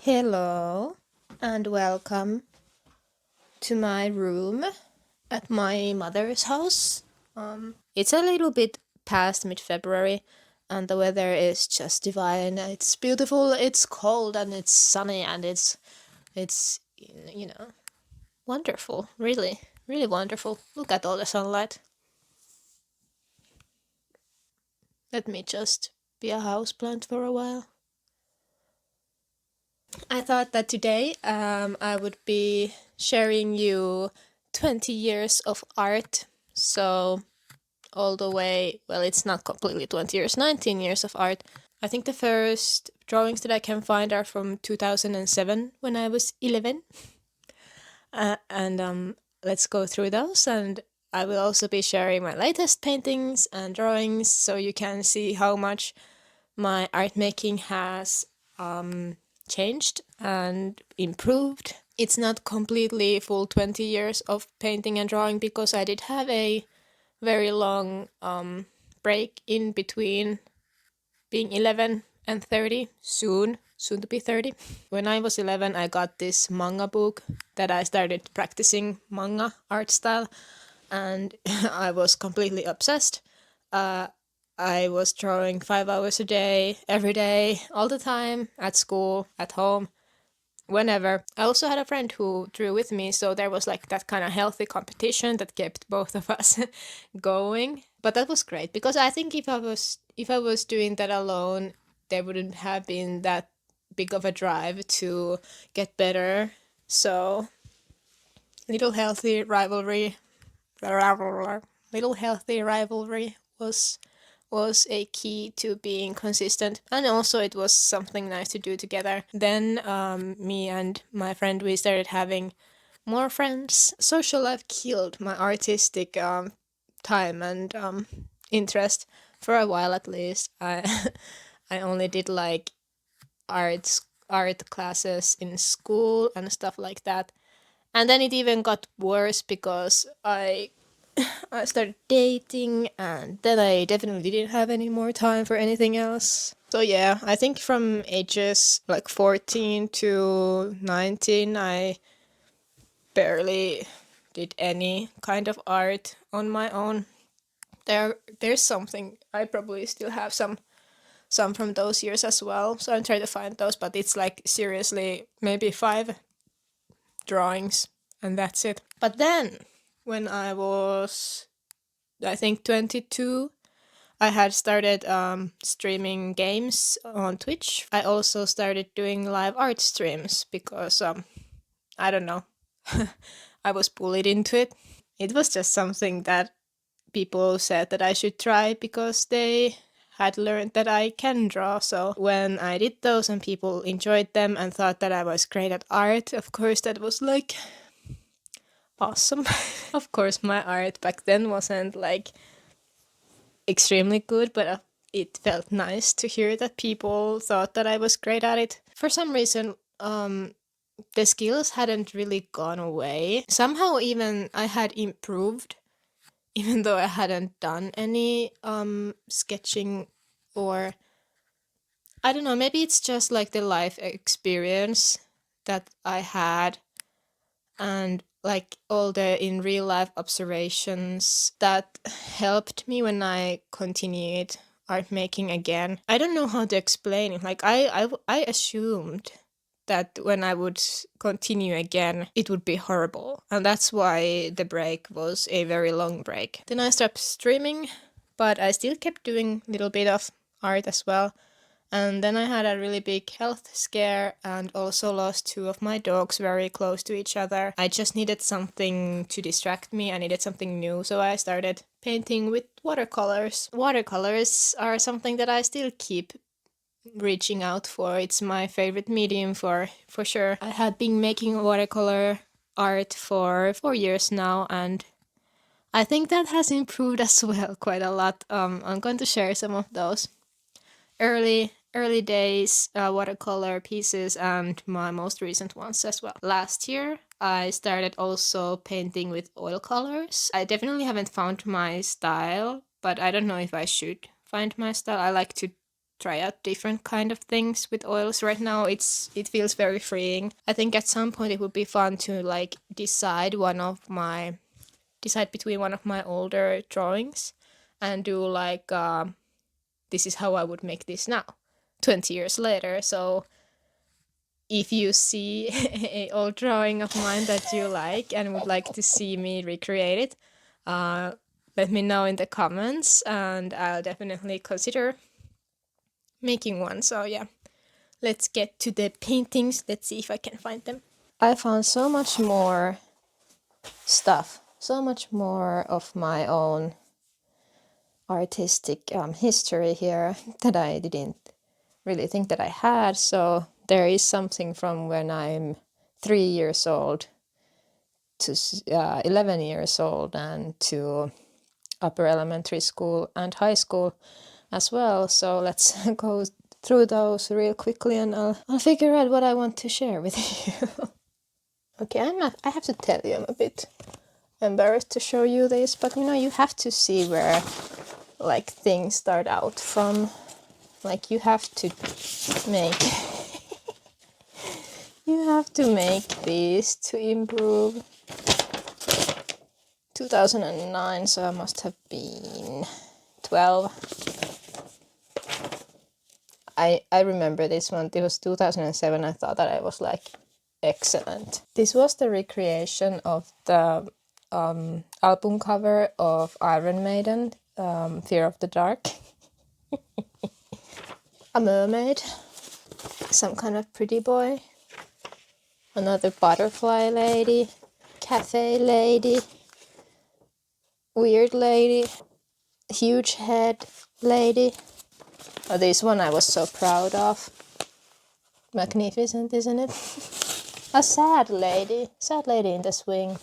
Hello and welcome to my room at my mother's house. It's a little bit past mid-February and the weather is just divine. It's beautiful, it's cold and it's sunny and it's you know, wonderful. Really, really wonderful. Look at all the sunlight. Let me just be a houseplant for a while. I thought that today I would be sharing you 20 years of art. So, all the way, well, it's not completely 20 years, 19 years of art. I think the first drawings that I can find are from 2007 when I was 11. And let's go through those. And I will also be sharing my latest paintings and drawings so you can see how much my art making has changed and improved. It's not completely full 20 years of painting and drawing because I did have a very long break in between being 11 and 30, soon to be 30. When I was 11, I got this manga book that I started practicing manga art style, and I was completely obsessed. I was drawing 5 hours a day, every day, all the time, at school, at home, whenever. I also had a friend who drew with me, so there was like that kind of healthy competition that kept both of us going. But that was great because I think if I was doing that alone, there wouldn't have been that big of a drive to get better. So little healthy rivalry, little healthy rivalry was a key to being consistent, and also it was something nice to do together. Then me and my friend, we started having more friends. Social life killed my artistic time and interest for a while at least. I I only did like art classes in school and stuff like that. And then it even got worse because I started dating, and then I definitely didn't have any more time for anything else. So yeah, I think from ages like 14 to 19, I barely did any kind of art on my own. There's something I probably still have some from those years as well. So I'm trying to find those, but it's like seriously maybe 5 drawings and that's it. But then when I was I think 22, I had started streaming games on Twitch. I also started doing live art streams because I don't know, I was bullied into it. It was just something that people said that I should try because they had learned that I can draw. So when I did those and people enjoyed them and thought that I was great at art, of course that was like awesome. Of course my art back then wasn't like extremely good, but it felt nice to hear that people thought that I was great at it. For some reason, the skills hadn't really gone away. Somehow, even I had improved, even though I hadn't done any sketching, or I don't know, maybe it's just like the life experience that I had and like all the in real life observations that helped me when I continued art making again. I don't know how to explain it. Like I assumed that when I would continue again, it would be horrible. And that's why the break was a very long break. Then I stopped streaming, but I still kept doing a little bit of art as well. And then I had a really big health scare and also lost two of my dogs very close to each other. I just needed something to distract me. I needed something new, so I started painting with watercolors. Watercolors are something that I still keep reaching out for. It's my favorite medium for sure. I had been making watercolor art for 4 years now, and I think that has improved as well quite a lot. I'm going to share some of those early days watercolor pieces and my most recent ones as well. Last year, I started also painting with oil colors. I definitely haven't found my style, but I don't know if I should find my style. I like to try out different kind of things with oils. Right now it feels very freeing. I think at some point it would be fun to like decide between one of my older drawings and do like this is how I would make this now 20 years later. So if you see a old drawing of mine that you like and would like to see me recreate it, let me know in the comments and I'll definitely consider making one. So yeah, let's get to the paintings. Let's see if I can find them. I found so much more stuff, so much more of my own artistic history here that I didn't really think that I had. So there is something from when I'm 3 years old to 11 years old and to upper elementary school and high school as well. So let's go through those real quickly and I'll figure out what I want to share with you. Okay, I have to tell you, I'm a bit embarrassed to show you this, but you know, you have to see where like things start out from. Like you have to make you have to make these to improve. 2009, so I must have been 12. I remember this one. It was 2007. I thought that I was like excellent. This was the recreation of the album cover of Iron Maiden, Fear of the Dark. A mermaid, some kind of pretty boy, another butterfly lady, cafe lady, weird lady, huge head lady. Oh, this one I was so proud of. Magnificent, isn't it? A sad lady in the swing.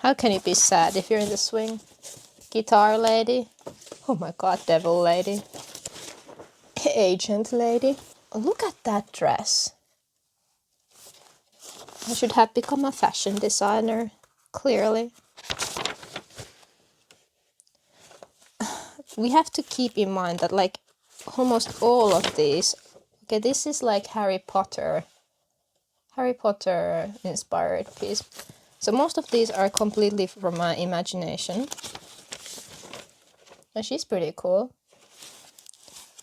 How can you be sad if you're in the swing? Guitar lady. Oh my god, devil lady. Agent lady. Oh, look at that dress. I should have become a fashion designer, clearly. We have to keep in mind that like almost all of these, okay, this is like Harry Potter inspired piece. So most of these are completely from my imagination. And she's pretty cool.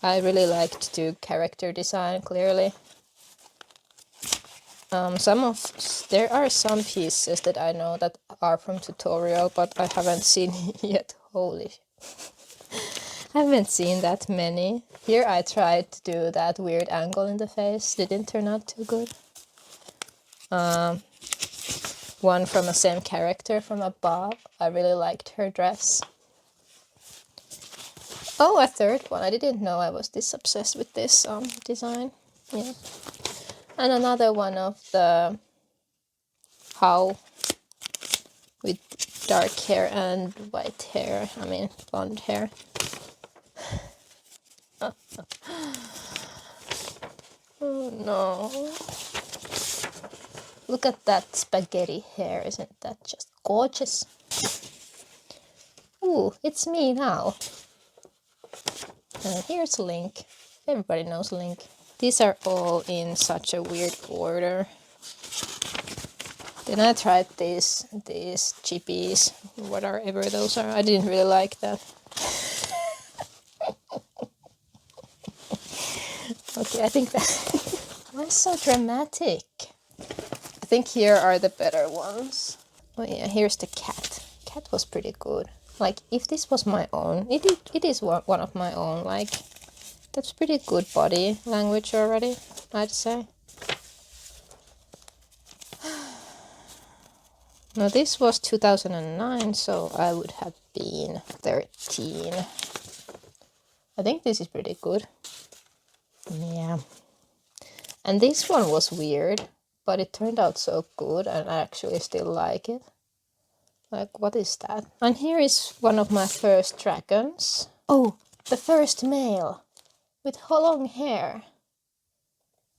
I really like to do character design, clearly. There are some pieces that I know that are from tutorial, but I haven't seen yet. Holy I haven't seen that many. Here I tried to do that weird angle in the face. Didn't turn out too good. One from the same character from above. I really liked her dress. Oh, a third one. I didn't know I was this obsessed with this design. Yeah. And another one of the How with dark hair and white hair. I mean, blonde hair. Oh no. Look at that spaghetti hair. Isn't that just gorgeous? Ooh, it's me now. And here's Link. Everybody knows Link. These are all in such a weird order. Then I tried these chippies, whatever those are. I didn't really like that. Okay, I think that... Why so dramatic? I think here are the better ones. Oh yeah, here's the cat. Cat was pretty good. Like, if this was my own, it is one of my own, like, that's pretty good body language already, I'd say. Now this was 2009, so I would have been 13. I think this is pretty good. Yeah. And this one was weird, but it turned out so good and I actually still like it. Like, what is that? And here is one of my first dragons. Oh, the first male with long hair.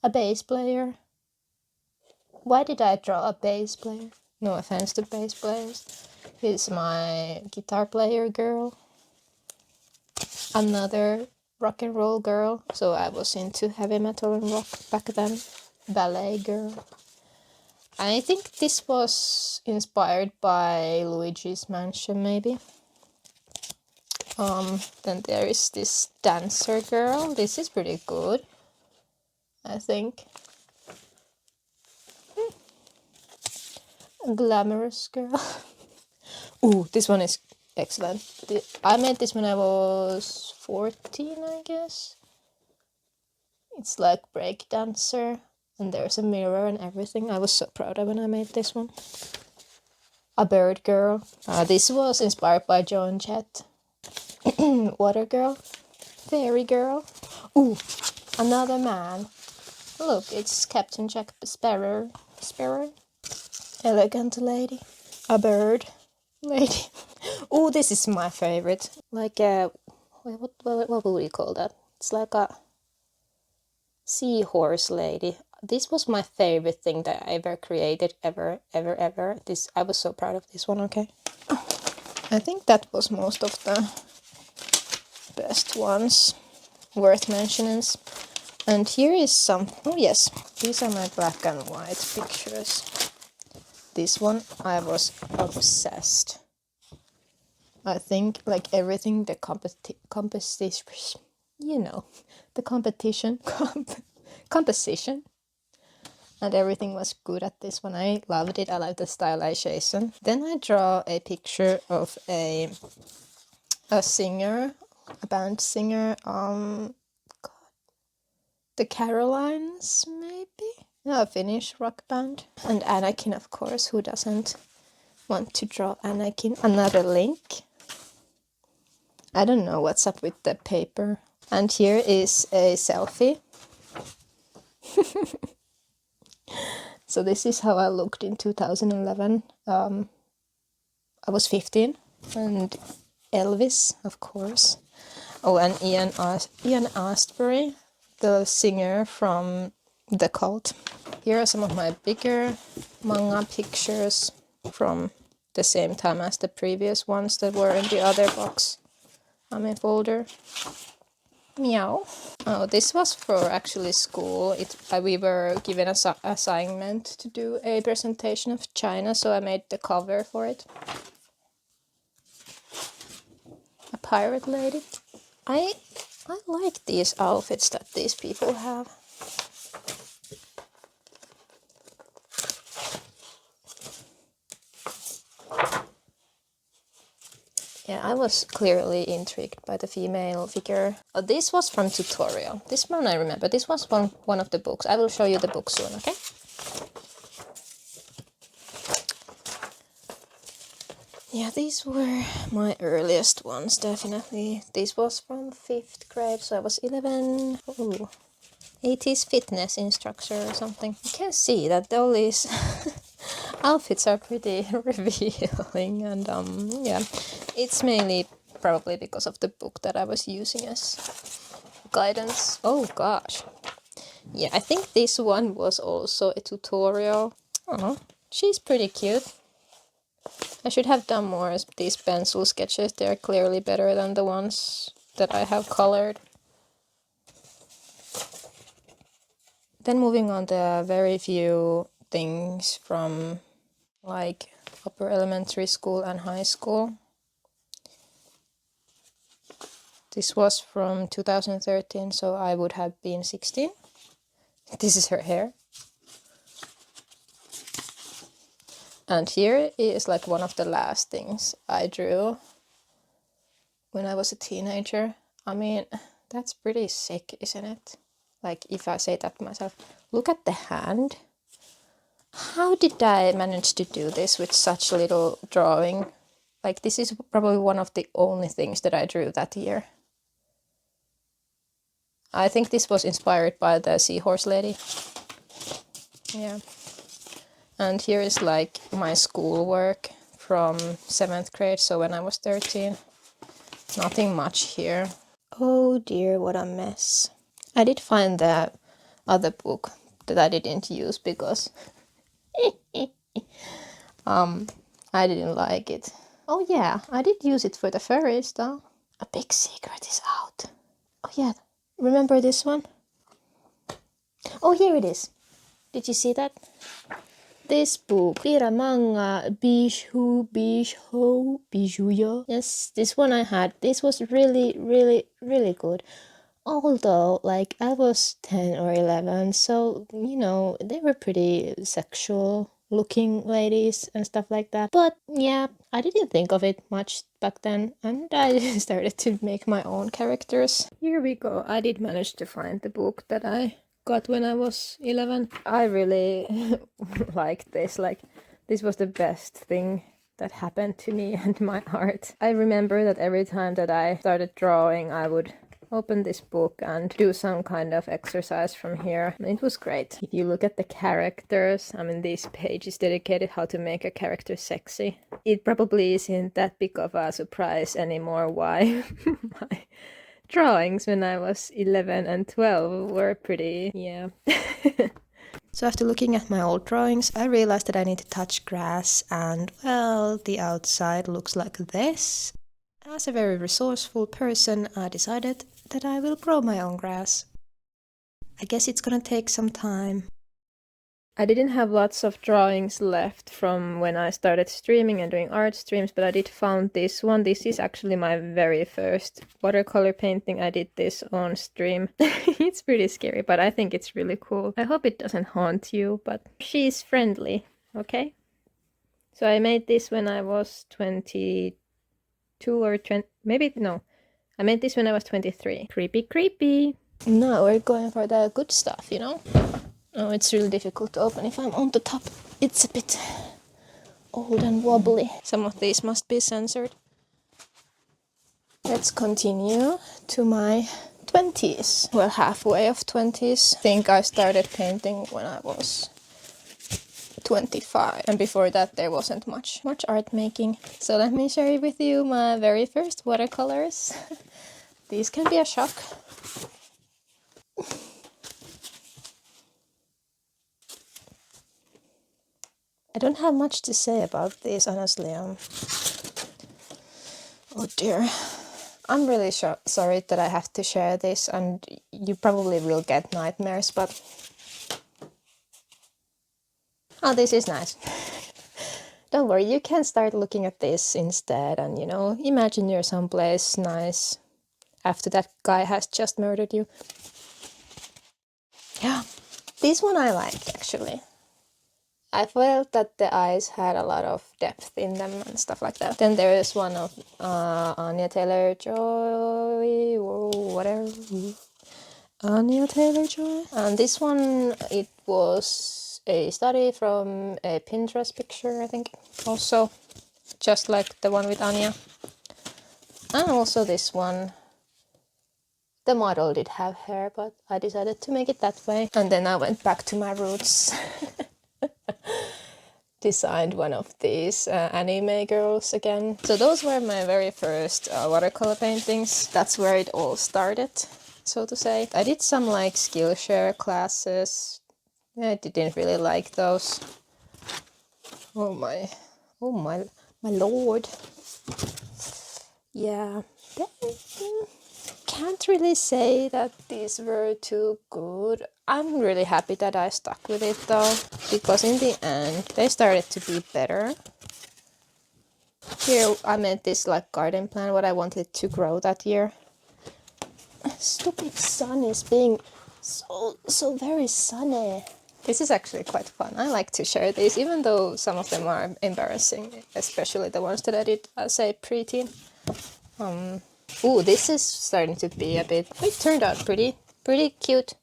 A bass player. Why did I draw a bass player? No offense to bass players. Here's my guitar player girl. Another rock and roll girl, so I was into heavy metal and rock back then. Ballet girl. I think this was inspired by Luigi's Mansion, maybe. Then there is this dancer girl. This is pretty good, I think. A glamorous girl. Ooh, this one is excellent. I made this when I was 14, I guess. It's like breakdancer, and there's a mirror and everything. I was so proud of when I made this one. A bird girl. This was inspired by Joan Jett. Water girl. Fairy girl. Ooh, another man. Look, it's Captain Jack Sparrow. Elegant lady. A bird lady. Oh, this is my favorite. Like a... what would we call that? It's like a seahorse lady. This was my favorite thing that I ever created, ever. This, I was so proud of this one, okay? I think that was most of the best ones worth mentioning. And here is some... oh yes, these are my black and white pictures. This one, I was obsessed. I think, like everything, the composition, you know, the composition, and everything was good at this one. I loved it. I liked the stylization. Then I draw a picture of a singer, a band singer. The Carolines, maybe? Yeah, a Finnish rock band. And Anakin, of course. Who doesn't want to draw Anakin? Another Link. I don't know what's up with the paper. And here is a selfie. So this is how I looked in 2011. I was 15. And Elvis, of course. Oh, and Ian Astbury, the singer from The Cult. Here are some of my bigger manga pictures from the same time as the previous ones that were in the other box. Folder. Meow. Oh, this was for actually school. We were given an assignment to do a presentation of China, so I made the cover for it. A pirate lady. I like these outfits that these people have. Yeah, I was clearly intrigued by the female figure. Oh, this was from tutorial. This one I remember. This was one of the books. I will show you the book soon, okay? Yeah, these were my earliest ones, definitely. This was from 5th grade, so I was 11. Ooh. 80s fitness instructor or something. You can see that all these outfits are pretty revealing, and yeah, it's mainly probably because of the book that I was using as guidance. Oh gosh. Yeah, I think this one was also a tutorial. Oh, she's pretty cute. I should have done more of these pencil sketches. They're clearly better than the ones that I have colored. Then moving on to very few things from like upper elementary school and high school. This was from 2013, so I would have been 16. This is her hair. And here is like one of the last things I drew when I was a teenager. I mean, that's pretty sick, isn't it? Like, if I say that to myself, look at the hand. How did I manage to do this with such little drawing? Like, this is probably one of the only things that I drew that year. I think this was inspired by the seahorse lady. Yeah. And here is like my schoolwork from 7th grade, so when I was 13. Nothing much here. Oh dear, what a mess. I did find the other book that I didn't use because I didn't like it. Oh yeah, I did use it for the furries though. A big secret is out. Oh yeah, remember this one? Oh, here it is. Did you see that? This book, Pira Manga Bijouyo. Yes, this one I had. This was really, really, really good. Although, like, I was 10 or 11, so, you know, they were pretty sexual looking ladies and stuff like that. But yeah, I didn't think of it much back then, and I started to make my own characters. Here we go. I did manage to find the book that I got when I was 11. I really liked this. Like, this was the best thing that happened to me and my art. I remember that every time that I started drawing, I would open this book and do some kind of exercise from here. It was great. If you look at the characters, I mean, this page is dedicated how to make a character sexy. It probably isn't that big of a surprise anymore why my drawings when I was 11 and 12 were pretty, yeah. So after looking at my old drawings, I realized that I need to touch grass, and well, the outside looks like this. As a very resourceful person, I decided that I will grow my own grass. I guess it's gonna take some time. I didn't have lots of drawings left from when I started streaming and doing art streams, but I did found this one. This is actually my very first watercolor painting. I did this on stream. It's pretty scary, but I think it's really cool. I hope it doesn't haunt you, but she's friendly, okay? So I made this when I was 22 or 20, maybe, no. I made this when I was 23. Creepy, creepy. Now we're going for the good stuff, you know? Oh, it's really difficult to open if I'm on the top. It's a bit old and wobbly. Some of these must be censored. Let's continue to my 20s. Well, halfway of 20s. I think I started painting when I was 25. And before that there wasn't much art making. So let me share with you my very first watercolors. These can be a shock. I don't have much to say about these, honestly. Oh dear. I'm really sorry that I have to share this, and you probably will get nightmares, but... Oh, this is nice. Don't worry, you can start looking at this instead and, you know, imagine you're someplace nice after that guy has just murdered you. Yeah, this one I liked, actually. I felt that the eyes had a lot of depth in them and stuff like that. Then there is one of Anya Taylor-Joy, or whatever. Anya Taylor-Joy. And this one, it was a study from a Pinterest picture, I think. Also, just like the one with Anya. And also this one. The model did have hair, but I decided to make it that way. And then I went back to my roots. Designed one of these anime girls again. So those were my very first watercolor paintings. That's where it all started, so to say. I did some like Skillshare classes. I didn't really like those. Oh my lord. Yeah. Can't really say that these were too good. I'm really happy that I stuck with it though, because in the end they started to be better. Here I made this like garden plant, what I wanted to grow that year. Stupid sun is being so very sunny. This is actually quite fun. I like to share these, even though some of them are embarrassing, especially the ones that I did as a preteen. Ooh, this is starting to be a bit... It turned out pretty cute.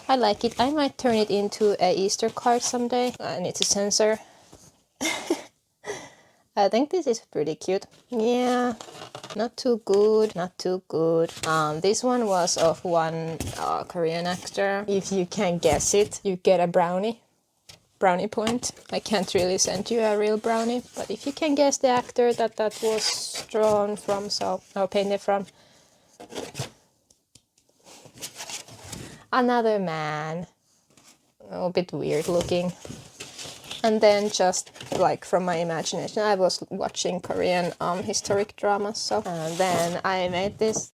I like it. I might turn it into a Easter card someday. I need to censor. I think this is pretty cute. Yeah, not too good, not too good. This one was of one Korean actor. If you can guess it, you get a brownie. Brownie point. I can't really send you a real brownie, but if you can guess the actor that was drawn from, or painted from. Another man. A bit weird looking. And then just like from my imagination, I was watching Korean historic dramas, so and then I made this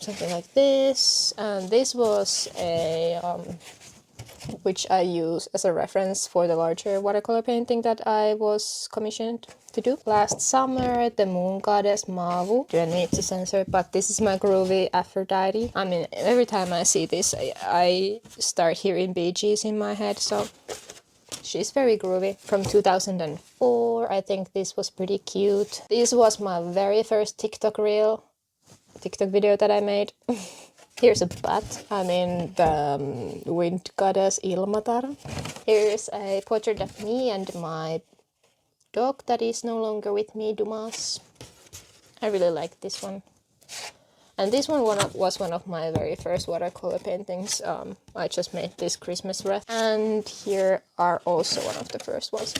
something like this. And this was a which I use as a reference for the larger watercolor painting that I was commissioned to do. Last summer, the moon goddess Mavu. Do I need to censor? But this is my groovy Aphrodite. I mean, every time I see this, I start hearing Bee Gees in my head, so she's very groovy. From 2004, I think this was pretty cute. This was my very first TikTok video that I made. Here's a bat. I'm in the wind goddess Ilmatar. Here's a portrait of me and my dog that is no longer with me, Dumas. I really like this one. And this one was one of my very first watercolor paintings. I just made this Christmas wreath. And here are also one of the first ones.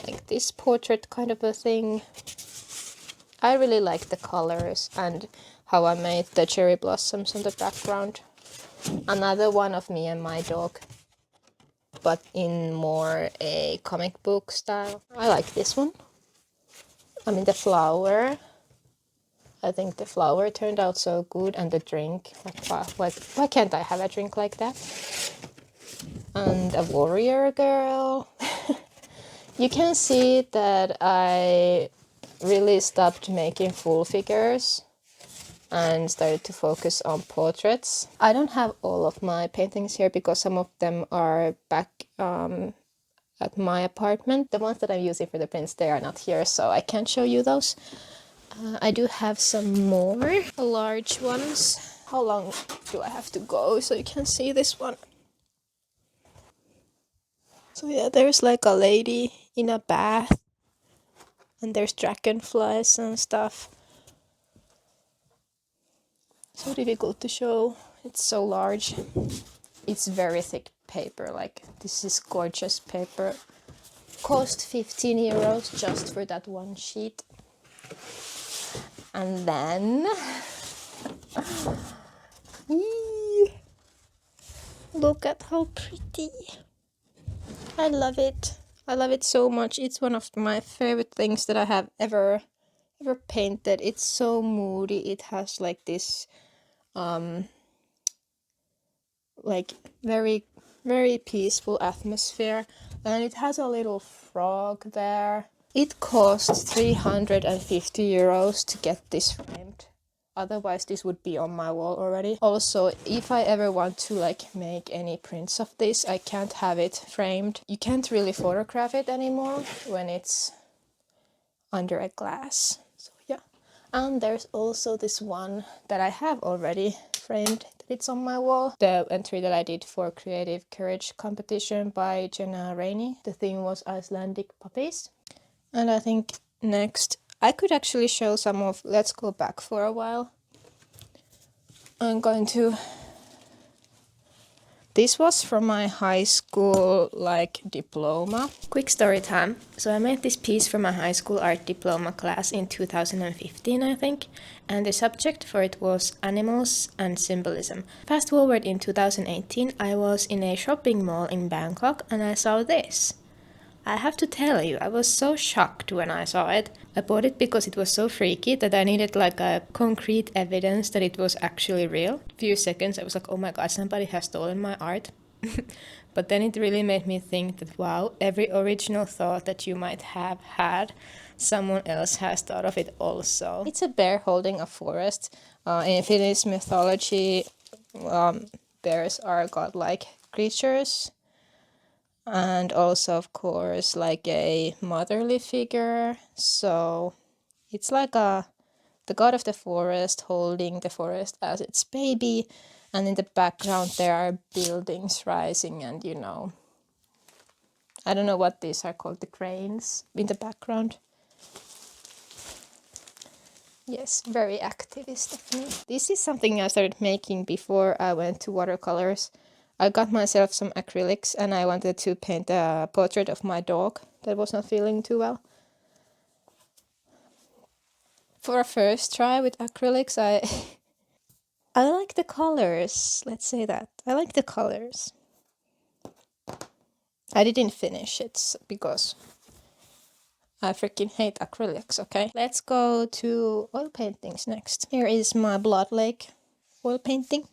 Like this portrait kind of a thing. I really like the colors and how I made the cherry blossoms on the background. Another one of me and my dog, but in more a comic book style. I like this one. I mean the flower. I think the flower turned out so good, and the drink. Like, why can't I have a drink like that? And a warrior girl. You can see that I really stopped making full figures and started to focus on portraits. I don't have all of my paintings here because some of them are back at my apartment. The ones that I'm using for the prints, they are not here, so I can't show you those. I do have some more large ones. How long do I have to go so you can see this one? So yeah, there's like a lady in a bath, and there's dragonflies and stuff. So difficult to show. It's so large. It's very thick paper. Like, this is gorgeous paper. Cost 15 euros just for that one sheet. And then look at how pretty. I love it. I love it so much. It's one of my favorite things that I have ever painted. It's so moody. It has like this like very peaceful atmosphere, and it has a little frog there. It cost 350 euros to get this framed. Otherwise this would be on my wall already. Also, if I ever want to like make any prints of this, I can't have it framed. You can't really photograph it anymore when it's under a glass. So yeah. And there's also this one that I have already framed. It's on my wall. The entry that I did for Creative Courage competition by Jenna Rainey. The theme was Icelandic puppies. And I think next I could actually show some of, let's go back for a while. I'm going to, this was from my high school like diploma. Quick story time. So I made this piece for my high school art diploma class in 2015, I think, and the subject for it was animals and symbolism. Fast forward in 2018, I was in a shopping mall in Bangkok and I saw this. I have to tell you, I was so shocked when I saw it. I bought it because it was so freaky that I needed like a concrete evidence that it was actually real. A few seconds I was like, oh my god, somebody has stolen my art. But then it really made me think that wow, every original thought that you might have had, someone else has thought of it also. It's a bear holding a forest. In Finnish mythology, bears are godlike creatures. And also, of course, like a motherly figure. So it's like the god of the forest holding the forest as its baby. And in the background there are buildings rising and, you know, I don't know what these are called, the cranes in the background. Yes, very activist of me. This is something I started making before I went to watercolors. I got myself some acrylics and I wanted to paint a portrait of my dog that was not feeling too well. For a first try with acrylics, I like the colors. Let's say that. I like the colors. I didn't finish it because I freaking hate acrylics, okay? Let's go to oil paintings next. Here is my Blood Lake oil painting.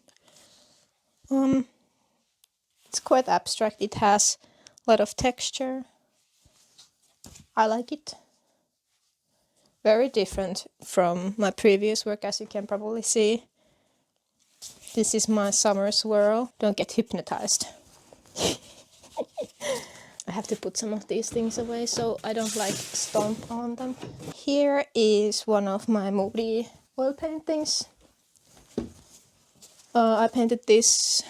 It's quite abstract. It has a lot of texture. I like it. Very different from my previous work, as you can probably see. This is my summer swirl. Don't get hypnotized. I have to put some of these things away so I don't like stomp on them. Here is one of my moody oil paintings. I painted this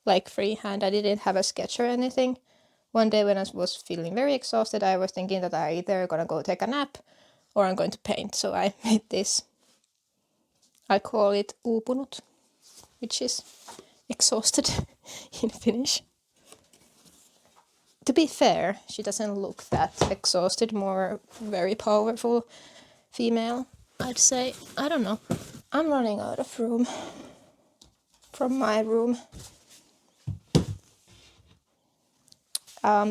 like freehand. I didn't have a sketch or anything. One day when I was feeling very exhausted, I was thinking that I either gonna go take a nap or I'm going to paint. So I made this. I call it uupunut, which is exhausted in Finnish. To be fair, she doesn't look that exhausted, more very powerful female, I'd say. I don't know. I'm running out of room from my room.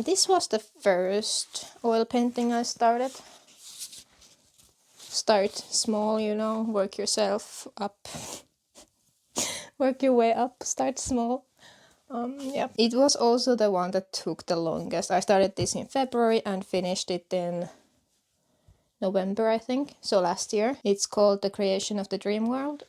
This was the first oil painting I started. Start small, you know, work yourself up. Work your way up, start small. Yeah, it was also the one that took the longest. I started this in February and finished it in November, I think, so last year. It's called The Creation of the Dream World.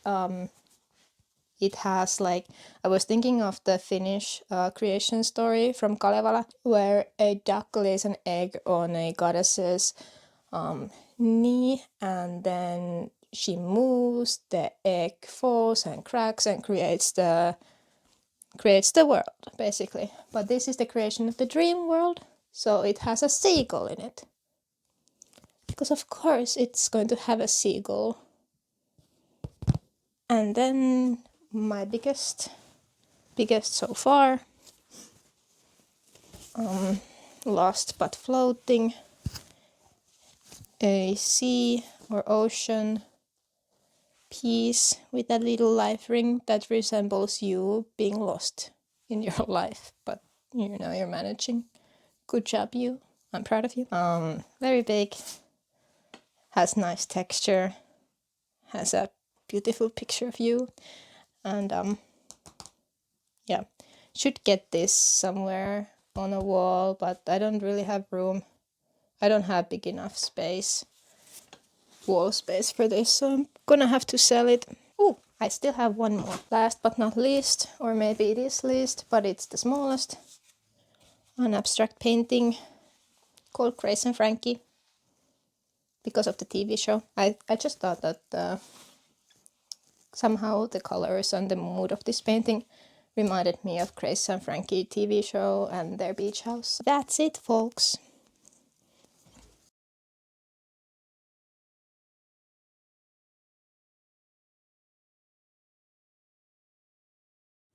It has like, I was thinking of the Finnish creation story from Kalevala, where a duck lays an egg on a goddess's knee, and then she moves, the egg falls and cracks and creates the world, basically. But this is the creation of the dream world, so it has a seagull in it. Because of course it's going to have a seagull. And then my biggest so far, Lost but Floating, a sea or ocean piece with a little life ring that resembles you being lost in your life, but you know you're managing. Good job, you. I'm proud of you. Very big, has nice texture, has a beautiful picture of you, and yeah, should get this somewhere on a wall, but I don't really have room. I don't have big enough wall space for this, so I'm gonna have to sell it. Oh, I still have one more. Last but not least, or maybe it is least, but it's the smallest. An abstract painting called Grace and Frankie, because of the TV show. I just thought that somehow the colors and the mood of this painting reminded me of Grace and Frankie TV show and their beach house. That's it, folks.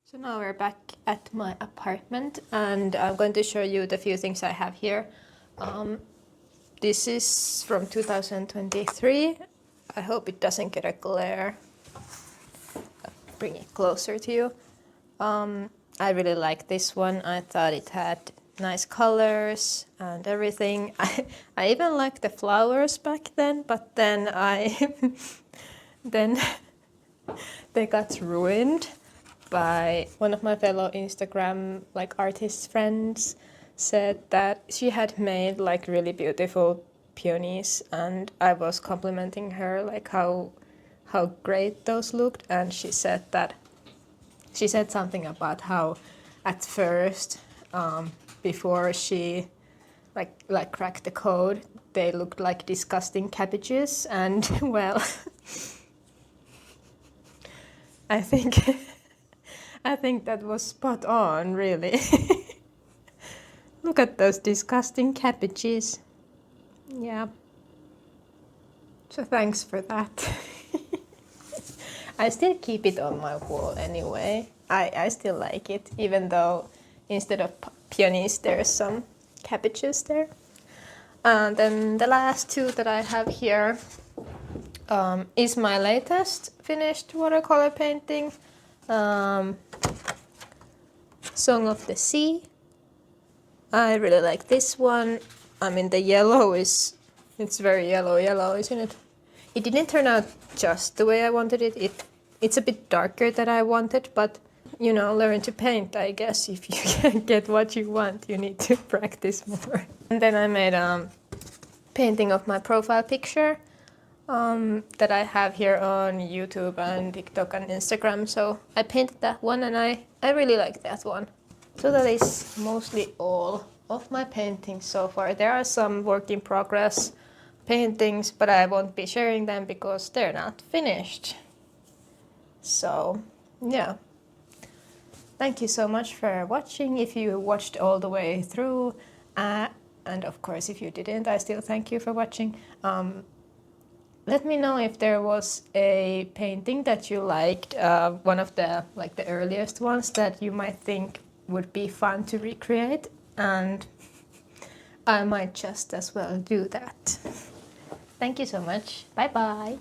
So now we're back at my apartment, and I'm going to show you the few things I have here. This is from 2023. I hope it doesn't get a glare. I'll bring it closer to you. I really like this one. I thought it had nice colors and everything. I even liked the flowers back then, but then then they got ruined by one of my fellow Instagram like artist friends. Said that she had made like really beautiful peonies, and I was complimenting her like how great those looked, and she said something about how at first before she like cracked the code, they looked like disgusting cabbages, and well, I think I think that was spot on, really. Look at those disgusting cabbages. Yeah. So thanks for that. I still keep it on my wall anyway. I still like it, even though instead of peonies there's some cabbages there. And then the last two that I have here is my latest finished watercolor painting, Song of the Sea. I really like this one. I mean, the yellow is, it's very yellow, isn't it? It didn't turn out just the way I wanted it. It's a bit darker than I wanted, but you know, learn to paint, I guess. If you can't get what you want, you need to practice more. And then I made a painting of my profile picture that I have here on YouTube and TikTok and Instagram. So I painted that one and I really like that one. So that is mostly all of my paintings so far. There are some work in progress paintings, but I won't be sharing them because they're not finished. So yeah. Thank you so much for watching. If you watched all the way through, and of course if you didn't, I still thank you for watching. Let me know if there was a painting that you liked, one of the the earliest ones that you might think would be fun to recreate, and I might just as well do that. Thank you so much. Bye bye.